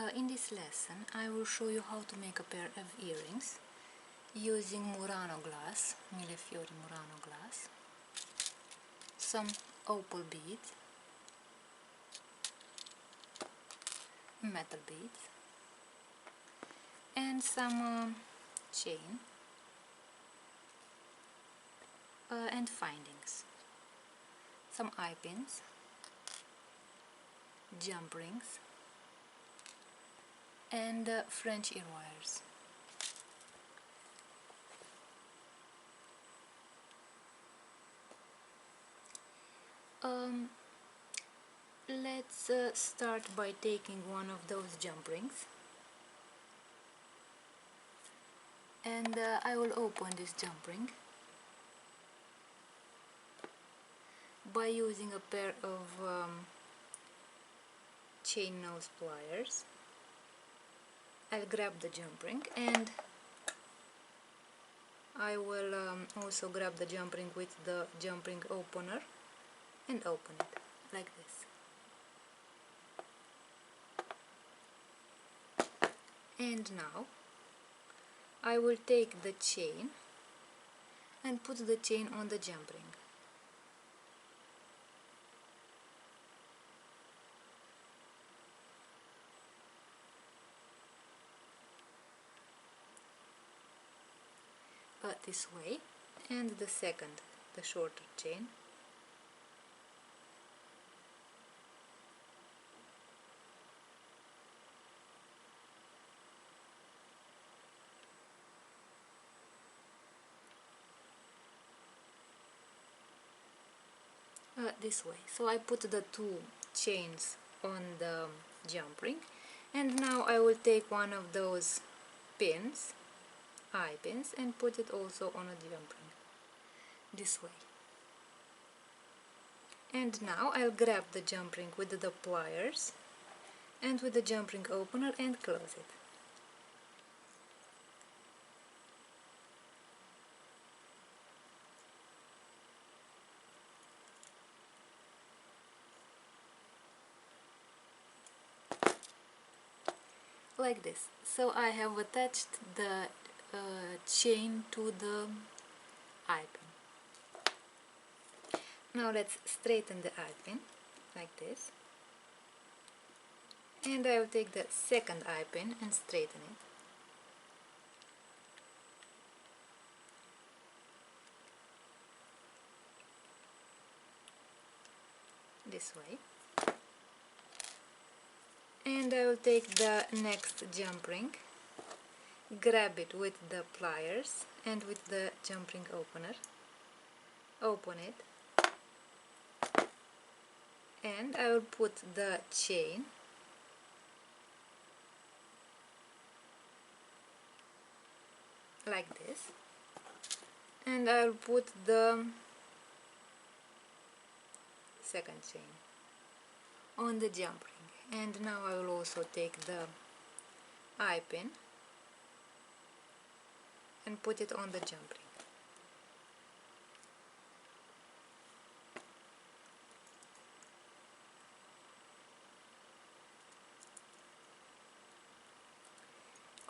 In this lesson I will show you how to make a pair of earrings using Murano glass, Millefiori Murano glass, some opal beads, metal beads, and some chain and findings, some eye pins, jump rings, and French ear wires. Let's start by taking one of those jump rings, and I will open this jump ring by using a pair of chain nose pliers. I'll grab the jump ring, and I will also grab the jump ring with the jump ring opener and open it like this. And now I will take the chain and put the chain on the jump ring. This way, and the second, the shorter chain, this way. So I put the two chains on the jump ring, and now I will take one of those pins, eye pins, and put it also on a jump ring, this way. And now I'll grab the jump ring with the pliers and with the jump ring opener and close it. Like this. So I have attached the chain to the eye pin. Now let's straighten the eye pin like this, and I will take the second eye pin and straighten it. This way. And I will take the next jump ring, grab it with the pliers and with the jump ring opener, open it, and I will put the chain like this, and I will put the second chain on the jump ring. And now I will also take the eye pin and put it on the jump ring.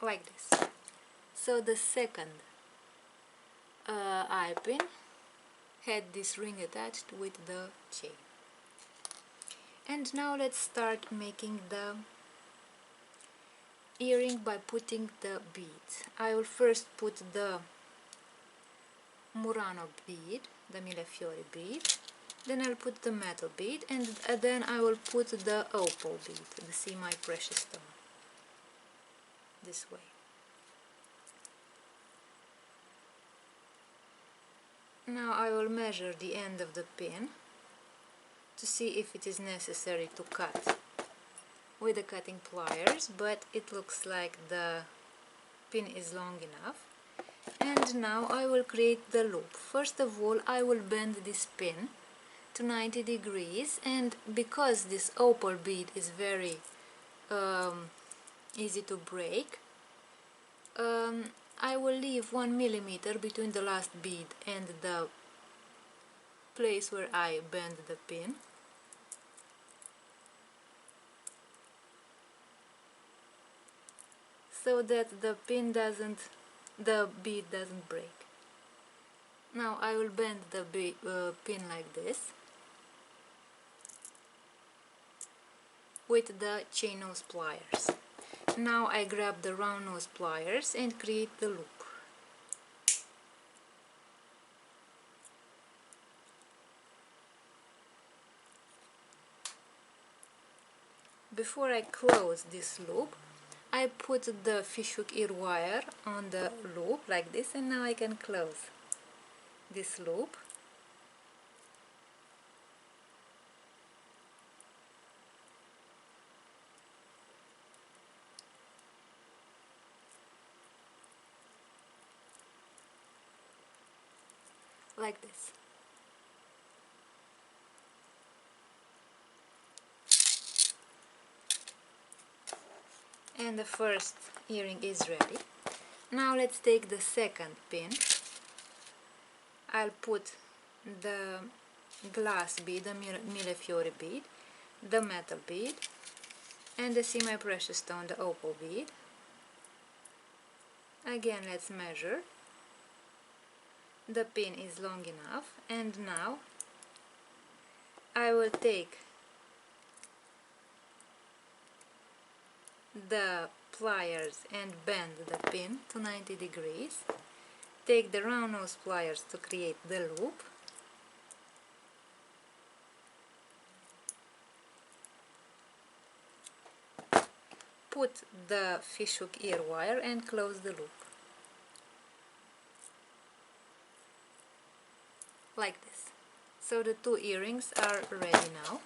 Like this. So the second eye pin had this ring attached with the chain. And now let's start making the earring by putting the beads. I will first put the Murano bead, the Millefiori bead, then I'll put the metal bead, and then I will put the opal bead, the semi-precious stone, this way. Now I will measure the end of the pin to see if it is necessary to cut with the cutting pliers, but it looks like the pin is long enough. And now I will create the loop. First of all, I will bend this pin to 90 degrees, and because this opal bead is very easy to break, I will leave 1 millimeter between the last bead and the place where I bend the pin. so that the bead doesn't break. Now I will bend the pin like this with the chain nose pliers. Now I grab the round nose pliers and create the loop. Before I close this loop, I put the fishhook ear wire on the loop like this, and now I can close this loop. Like this. And the first earring is ready. Now let's take the second pin. I'll put the glass bead, the Millefiori bead, the metal bead, and the semi-precious stone, the opal bead. Again, let's measure. The pin is long enough, and now I will take the pliers and bend the pin to 90 degrees. Take the round nose pliers to create the loop. Put the fishhook ear wire and close the loop. Like this. So the two earrings are ready now.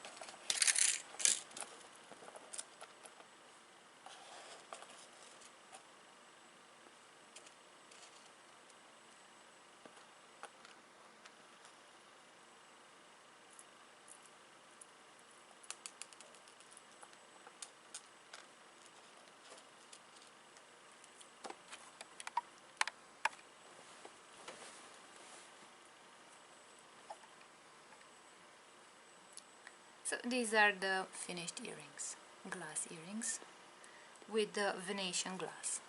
So these are the finished earrings, glass earrings with the Venetian glass.